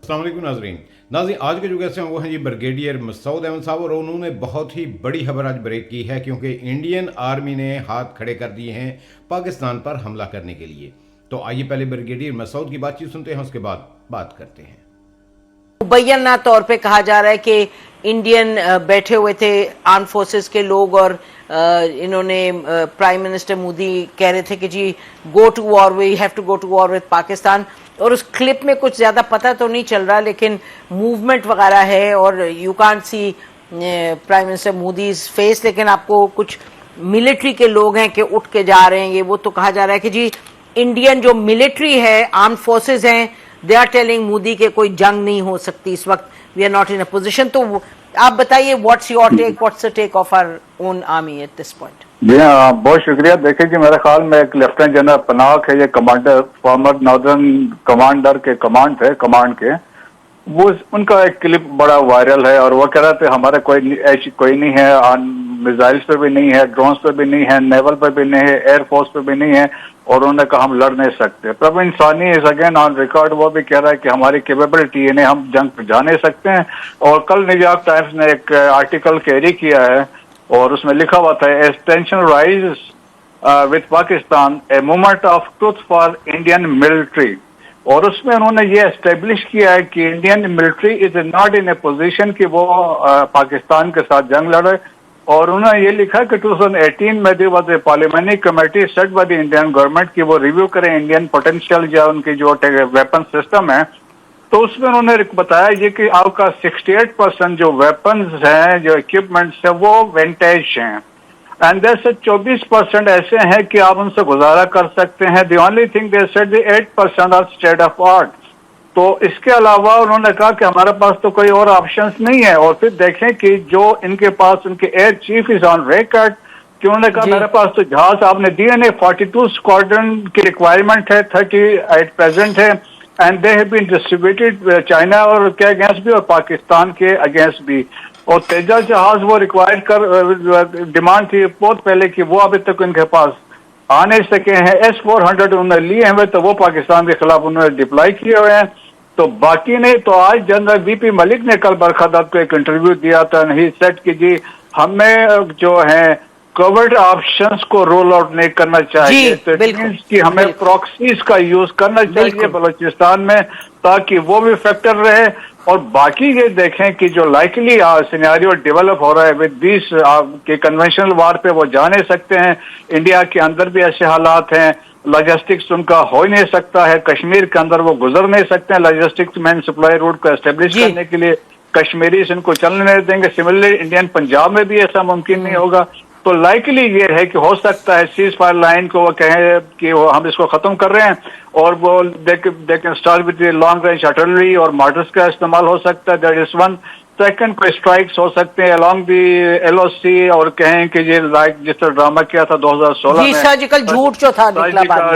अस्सलाम वालेकुम नाज़रीन आज के जो गेस्ट हैं वो हैं जी ब्रिगेडियर मसूद अहमद साहब, और उन्होंने बहुत ही बड़ी खबर आज ब्रेक की है क्योंकि इंडियन आर्मी ने हाथ खड़े कर दिए हैं पाकिस्तान पर हमला करने के लिए। तो आइए पहले ब्रिगेडियर मसूद की बातचीत सुनते हैं, उसके बाद बात करते हैं। मुबैना तौर पे कहा जा रहा है कि इंडियन बैठे हुए थे आर्म फोर्सेस के लोग, और इन्होंने प्राइम मिनिस्टर मोदी कह रहे थे कि जी go to war, we have to go to war with Pakistan. और उस क्लिप में कुछ ज्यादा पता तो नहीं चल रहा, लेकिन मूवमेंट वगैरह है और you can't C prime minister Modi face, लेकिन आपको कुछ मिलिट्री के लोग हैं कि उठ के जा रहे हैं। ये वो तो कहा जा रहा है कि जी इंडियन जो मिलिट्री है, आर्म फोर्सेस हैं, दे आर टेलिंग मोदी के कोई जंग नहीं हो सकती इस वक्त, we are not in a position. तो आप बताइए what's your take, what's the take of our own army at this point? जी हाँ, बहुत शुक्रिया। देखिए जी, मेरे ख्याल में एक लेफ्टिनेंट जनरल पनाग है, ये कमांडर, फॉर्मर नॉर्दर्न कमांडर के कमांड के, वो उनका एक क्लिप बड़ा वायरल है और वो कह रहे थे हमारे कोई नहीं है, मिसाइल्स पे भी नहीं है, ड्रोन्स पे भी नहीं है, नेवल पे भी नहीं है, एयरफोर्स पे भी नहीं है, और उन्होंने कहा हम लड़ नहीं सकते। प्रभु इंसानी इज अगेन ऑन रिकॉर्ड, वो भी कह रहा है कि हमारी कैपेबिलिटी है, हम जंग पे जा नहीं सकते हैं। और कल न्यूयॉर्क टाइम्स ने एक आर्टिकल कैरी किया है और उसमें लिखा हुआ था as tension rise with Pakistan a movement of truth for Indian military. और उसमें उन्होंने ये एस्टेब्लिश किया है कि Indian military is not in a position कि वो पाकिस्तान के साथ जंग लड़े। और उन्होंने ये लिखा कि 2018 में there was a parliamentary committee set by the Indian government कि वो रिव्यू करें इंडियन पोटेंशियल या उनकी जो वेपन सिस्टम है। तो उसमें उन्होंने बताया ये कि आपका 68% जो वेपन्स हैं, जो इक्विपमेंट्स हैं, वो विंटेज हैं, एंड जैसे 24% ऐसे हैं कि आप उनसे गुजारा कर सकते हैं। The only thing they said the 8% are state of art. तो इसके अलावा उन्होंने कहा कि हमारे पास तो कोई और ऑप्शंस नहीं है। और फिर देखें कि जो इनके पास उनके air chief is on record कि उन्होंने कहा मेरे पास तो जहाज आपने दिए नहीं, 42 स्क्वाड्रन की रिक्वायरमेंट है, 30 एट प्रेजेंट है, and they have been distributed China और के अगेंस्ट भी और पाकिस्तान के अगेंस्ट भी। और तेजस जहाज वो रिक्वायर कर डिमांड थी बहुत पहले कि वो अभी तक इनके पास आ नहीं सके हैं। S-400 उन्होंने लिए हुए, तो वो पाकिस्तान के खिलाफ उन्होंने डिप्लॉय किए हुए हैं। तो बाकी नहीं, तो आज जनरल वीपी मलिक ने कल बरखदात को एक इंटरव्यू दिया था, ही सेड कि जी हमें जो है कवर्ड ऑप्शंस को रोल आउट नहीं करना चाहिए, तो कि हमें प्रॉक्सीज का यूज करना चाहिए बलूचिस्तान में ताकि वो भी फैक्टर रहे। और बाकी ये देखें कि जो लाइकली सिनेरियो डेवलप हो रहा है विद दिस के कन्वेंशनल वार पे वो जा नहीं सकते हैं। इंडिया के अंदर भी ऐसे हालात हैं, लॉजिस्टिक्स उनका हो ही नहीं सकता है, कश्मीर के अंदर वो गुजर नहीं सकते हैं लॉजिस्टिक्स मैन सप्लाई रूट को एस्टेब्लिश करने के लिए, कश्मीरी इनको चलने नहीं देंगे। सिमिलरली इंडियन पंजाब में भी ऐसा मुमकिन नहीं होगा। तो लाइकली ये है कि हो सकता है सीज फायर लाइन को वो कहें कि वो हम इसको खत्म कर रहे हैं और वो they can start with long range artillery और मॉडल्स का इस्तेमाल हो सकता है, दैट इज वन। सेकंड कोई स्ट्राइक्स हो सकते हैं अलोंग दी LOC और कहें कि ये लाइक जिस तरह ड्रामा किया था 2016 में, सर्जिकल झूठ जो था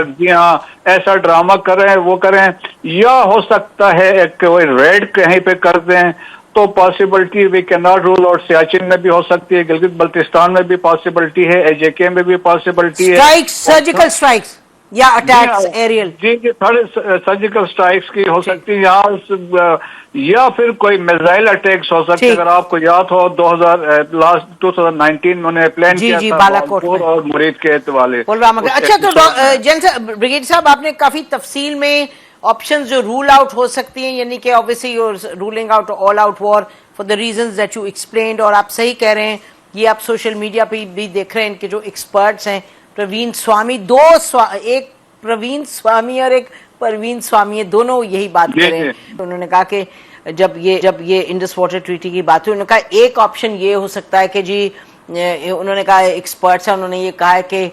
जी हाँ, ऐसा ड्रामा करें वो करें। या हो सकता है एक रेड कहीं पे कर दें, तो possibility we can not rule out, Siachen में भी हो सकती है, गिलगित बल्तिस्तान में भी पॉसिबिलिटी है, AJK में भी पॉसिबिलिटी है, सर्जिकल स्ट्राइक्स या अटैक्स एरियल। जी सर्जिकल स्ट्राइक्स की हो सकती है यहाँ, या फिर कोई मिसाइल अटैक्स हो सकते हैं। अगर आपको याद हो 2019 में उन्होंने प्लान किया था बालाकोट और मुरीद के वाले। अच्छा, तो ब्रिगेड साहब आपने काफी तफसील में ऑप्शंस जो रूल आउट हो सकती हैं, यानी कि obviously you are ruling out all out war for the reasons that you explained, और आप सही कह रहे हैं, ये आप सोशल मीडिया पे भी देख रहे हैं, इनके जो एक्सपर्ट्स हैं प्रवीण स्वामी, एक प्रवीण स्वामी और एक परवीन स्वामी है, दोनों यही बात कर रहे हैं। उन्होंने कहा कि जब ये इंडस वाटर ट्रीटी की बात हुई, उन्होंने कहा एक ऑप्शन ये हो सकता है कि जी, उन्होंने कहा एक्सपर्ट्स हैं, उन्होंने ये कहा है कि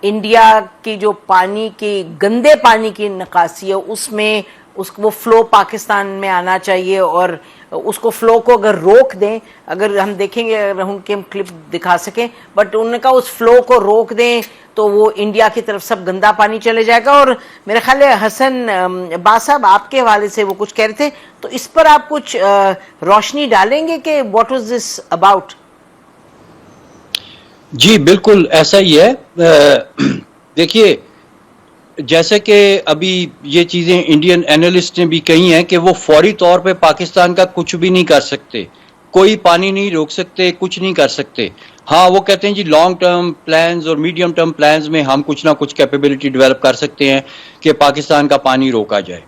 इंडिया की जो पानी की गंदे पानी की निकासी है उसमें वो फ्लो पाकिस्तान में आना चाहिए, और उसको फ्लो को अगर रोक दें, अगर हम देखेंगे, अगर उनके हम क्लिप दिखा सकें, बट उन्होंने कहा उस फ्लो को रोक दें तो वो इंडिया की तरफ सब गंदा पानी चले जाएगा। और मेरे ख्याल है हसन बासाब आपके हवाले से वो कुछ कह रहे थे, तो इस पर आप कुछ रोशनी डालेंगे कि व्हाट वाज दिस अबाउट? जी बिल्कुल ऐसा ही है। देखिए, جیسے کہ ابھی یہ چیزیں انڈین اینالسٹ نے بھی کہی ہیں کہ وہ فوری طور پہ پاکستان کا کچھ بھی نہیں کر سکتے, کوئی پانی نہیں روک سکتے, کچھ نہیں کر سکتے. ہاں وہ کہتے ہیں جی لانگ ٹرم پلانز اور میڈیم ٹرم پلانز میں ہم کچھ نہ کچھ کیپیبلٹی ڈیولپ کر سکتے ہیں کہ پاکستان کا پانی روکا جائے.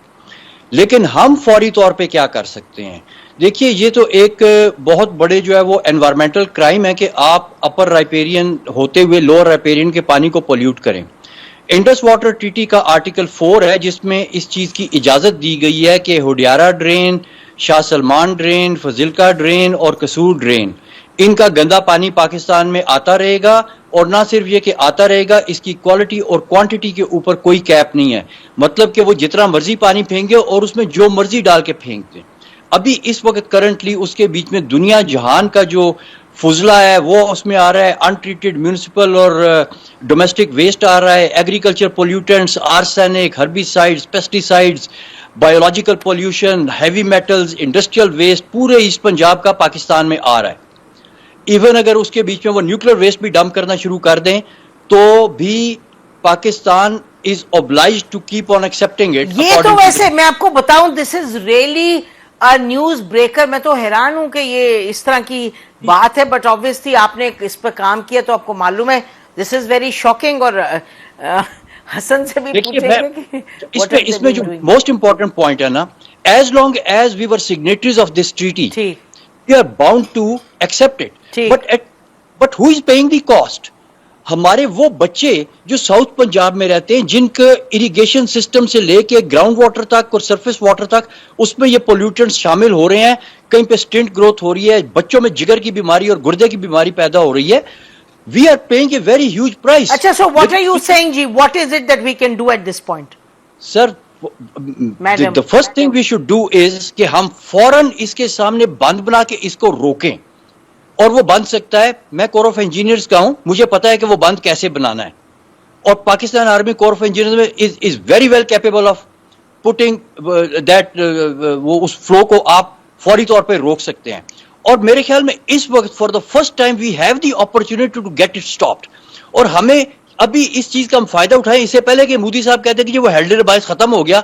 لیکن ہم فوری طور پہ کیا کر سکتے ہیں؟ دیکھیے یہ تو ایک بہت بڑے جو ہے وہ انوائرمنٹل کرائم ہے کہ آپ اپر رائپیرین ہوتے ہوئے لوور رائپیرین کے پانی کو پولیوٹ کریں. انڈس واٹر ٹریٹی کا آرٹیکل 4 ہے جس میں اس چیز کی اجازت دی گئی ہے کہ ہوڈیارا ڈرین, شاہ سلمان ڈرین, فضلکا ڈرین اور قصور ڈرین, ان کا گندا پانی پاکستان میں آتا رہے گا, اور نہ صرف یہ کہ آتا رہے گا, اس کی کوالٹی اور کوانٹٹی کے اوپر کوئی کیپ نہیں ہے. مطلب کہ وہ جتنا مرضی پانی پھینکے اور اس میں جو مرضی ڈال کے پھینکتے. ابھی اس وقت کرنٹلی اس کے بیچ میں دنیا جہان کا جو فضلہ ہے وہ اس میں آ رہا ہے, انٹریٹڈ میونسپل اور ڈومیسٹک ویسٹ آ رہا ہے, agriculture pollutants, arsenic, herbicides, pesticides, biological pollution, heavy metals, industrial waste پورے ایسٹ پنجاب کا پاکستان میں آ رہا ہے. ایون اگر اس کے بیچ میں وہ نیوکلیر ویسٹ بھی ڈمپ کرنا شروع کر دیں تو بھی پاکستان از obliged to keep on accepting it. یہ تو ویسے میں آپ کو بتاؤں دس از ریئلی نیوز بریکر. میں تو حیران ہوں کہ یہ اس طرح کی بات ہے, بٹ آبویسلی آپ نے اس پہ کام کیا تو آپ کو معلوم ہے. دس از ویری شاکنگ. اور حسن سے بھی پوچھیں گے کہ اس میں جو موسٹ امپورٹنٹ پوائنٹ ہے نا, as long as we were signatories of this treaty we are bound to accept it. But who is paying the cost? ہمارے وہ بچے جو ساؤتھ پنجاب میں رہتے ہیں جن کے اریگیشن سسٹم سے لے کے گراؤنڈ واٹر تک اور سرفیس واٹر تک اس میں یہ پولیوٹنٹس شامل ہو رہے ہیں, کہیں پہ سٹنٹ گروتھ ہو رہی ہے, بچوں میں جگر کی بیماری اور گردے کی بیماری پیدا ہو رہی ہے. We are paying a very huge price. اچھا, so what are you saying G, what is it that we can do at this point? Sir, the first thing we should do is کہ ہم فوراً اس کے سامنے بند بنا کے اس کو روکیں, اور وہ بند سکتا ہے. میں کور آف انجینئرز کا ہوں, مجھے پتا ہے کہ وہ بند کیسے بنانا ہے, اور Pakistan army corps of engineers میں is very well capable of putting that, وہ اس فلو کو آپ فوری طور پہ روک سکتے ہیں. اور میرے خیال میں اس وقت for the first time we have the opportunity to get it stopped, اور ہمیں ابھی اس چیز کا ہم فائدہ اٹھائیں. اس سے پہلے کہ مودی صاحب کہتے ہیں کہ وہ ہیلڈر باعث ختم ہو گیا,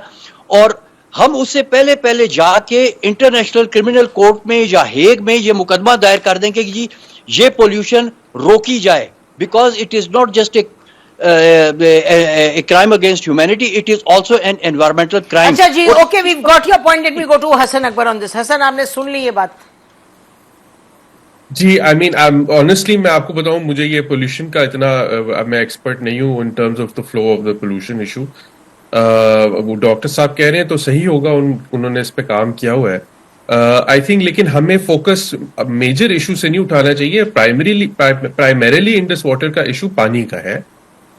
اور ہم اس سے پہلے جا کے انٹرنیشنل کرمنل کورٹ میں یا ہیگ میں یہ مقدمہ دائر کر دیں کہ جی یہ پولوشن روکی جائے, because it is not just a crime against humanity, it is also an environmental crime. اچھا جی, okay, we got your point. Let me go to Hasan Akbar on this. Hasan, آپ نے سن لی یہ بات؟ جی آئی مین آنیسٹلی میں آپ کو بتاؤں, مجھے یہ پولوشن کا اتنا میں ایکسپرٹ نہیں ہوں in terms of the flow of the pollution issue. وہ ڈاکٹر صاحب کہہ رہے ہیں تو صحیح ہوگا, انہوں نے اس پہ کام کیا ہوا ہے آئی تھنک. لیکن ہمیں فوکس میجر ایشو سے نہیں اٹھانا چاہیے. پرائمریلی انڈس واٹر کا ایشو پانی کا ہے,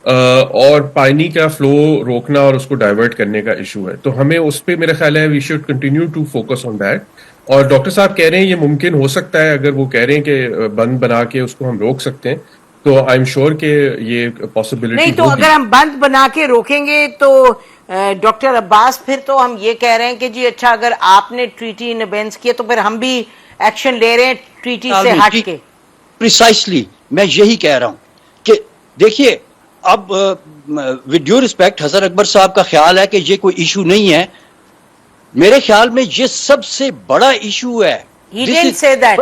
اور پانی کا فلو روکنا اور اس کو ڈائیورٹ کرنے کا ایشو ہے. تو ہمیں اس پہ میرا خیال ہے we should continue to focus on that. اور ڈاکٹر صاحب کہہ رہے ہیں یہ ممکن ہو سکتا ہے, اگر وہ کہہ رہے ہیں کہ بند بنا کے اس کو ہم روک سکتے ہیں, تو آئی ایم شیور کہ یہ پاسبلٹی نہیں. تو اگر ہم بند بنا کے روکیں گے تو ڈاکٹر عباس پھر تو ہم یہ کہہ رہے ہیں کہ جی اچھا اگر آپ نے ٹریٹی ان ابینس کیا تو پھر ہم بھی ایکشن لے رہے ہیں ٹریٹی سے ہٹ کے. پریسائسلی میں یہی کہہ رہا ہوں کہ دیکھیے اب ود ڈیو ریسپیکٹ حسن اکبر صاحب کا خیال ہے کہ یہ کوئی ایشو نہیں ہے. میرے خیال میں یہ سب سے بڑا ایشو ہے. He didn't say that.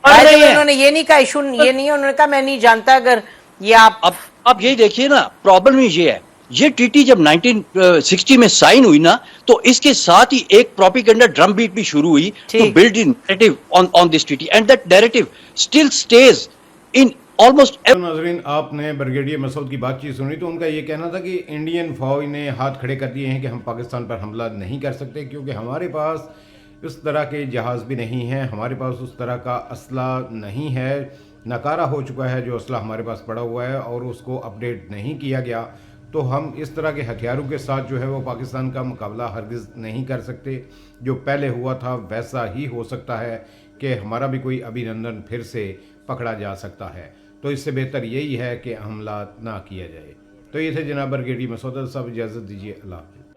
انہوں نے یہ نہیں کہا ایشو یہ نہیں ہے, انہوں نے کہا میں نہیں جانتا. اگر یہ اب یہی دیکھیے نا, پرابلم یہ ہے, یہ ٹریٹی جب 1960 میں سائن ہوئی نا تو اس کے ساتھ ہی ایک پروپیگنڈا ڈرم بیٹ بھی شروع ہوئی to build an narrative on this treaty, and that narrative still stays in almost. ناظرین, آپ نے بریگیڈیئر مسعود کی بات چیت سنی تو ان کا یہ کہنا تھا کہ انڈین فوج نے ہاتھ کھڑے کر دیے ہیں کہ ہم پاکستان پر حملہ نہیں کر سکتے, کیونکہ ہمارے پاس اس طرح کے جہاز بھی نہیں ہیں, ہمارے پاس اس طرح کا اسلحہ نہیں ہے, ناکارہ ہو چکا ہے جو اسلحہ ہمارے پاس پڑا ہوا ہے اور اس کو اپڈیٹ نہیں کیا گیا, تو ہم اس طرح کے ہتھیاروں کے ساتھ جو ہے وہ پاکستان کا مقابلہ ہرگز نہیں کر سکتے. جو پہلے ہوا تھا ویسا ہی ہو سکتا ہے کہ ہمارا بھی کوئی ابھینندن پھر سے پکڑا جا سکتا ہے, تو اس سے بہتر یہی ہے کہ حملہ نہ کیا جائے. تو یہ تھے جناب بریگیڈیئر مسعود صاحب, اجازت دیجیے, اللہ حافظ.